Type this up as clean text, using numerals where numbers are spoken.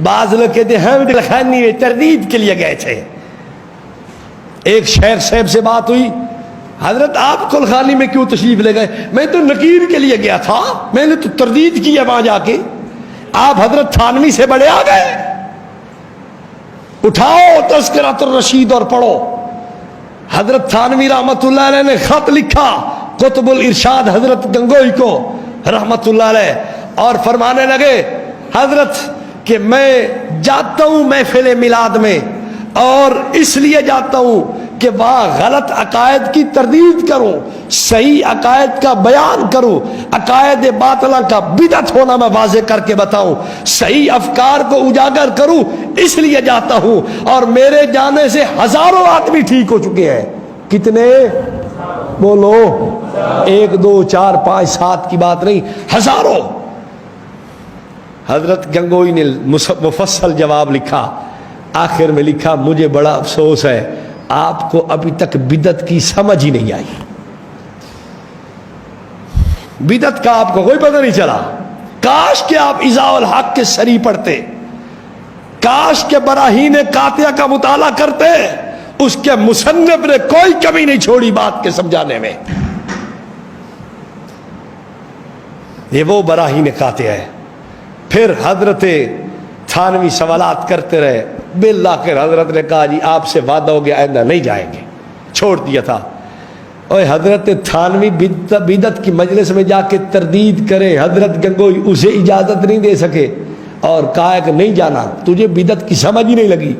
بعض لوگ کہتے ہیں ہم دلخانی میں تردید کے لیے گئے تھے. ایک شیخ صاحب سے بات ہوئی, حضرت آپ کلخانی میں کیوں تشریف لے گئے؟ میں تو نکیر کے لیے گیا تھا, میں نے تو تردید کی ہے وہاں جا کے. آپ حضرت تھانوی سے بڑے آ گئے. اٹھاؤ تذکرۃ الرشید اور پڑھو. حضرت تھانوی رحمت اللہ علیہ نے خط لکھا قطب الارشاد حضرت گنگوئی کو رحمت اللہ علیہ, اور فرمانے لگے حضرت کہ میں جاتا ہوں محفل میلاد میں, اور اس لیے جاتا ہوں کہ وہاں غلط عقائد کی تردید کروں, صحیح عقائد کا بیان کروں, عقائد باطلہ کا بدعت ہونا میں واضح کر کے بتاؤں, صحیح افکار کو اجاگر کروں, اس لیے جاتا ہوں. اور میرے جانے سے ہزاروں آدمی ٹھیک ہو چکے ہیں. کتنے؟ بولو. 1 2 4 5 7 کی بات نہیں, ہزاروں. حضرت گنگوئی نے مفصل جواب لکھا. آخر میں لکھا مجھے بڑا افسوس ہے آپ کو ابھی تک بدعت کی سمجھ ہی نہیں آئی. بدعت کا آپ کو کوئی پتہ نہیں چلا. کاش کہ آپ اضاء الحق کے سری پڑھتے, کاش کہ براہین قاطعہ کا مطالعہ کرتے. اس کے مصنف نے کوئی کمی نہیں چھوڑی بات کے سمجھانے میں. یہ وہ براہین قاطعہ ہے. پھر حضرت تھانوی سوالات کرتے رہے. بالآخر حضرت نے کہا جی آپ سے وعدہ ہو گیا آئندہ نہیں جائیں گے, چھوڑ دیا تھا. اور حضرت تھانوی بدعت کی مجلس میں جا کے تردید کرے, حضرت گنگوئی اسے اجازت نہیں دے سکے اور کہا کہ نہیں جانا, تجھے بدعت کی سمجھ ہی نہیں لگی.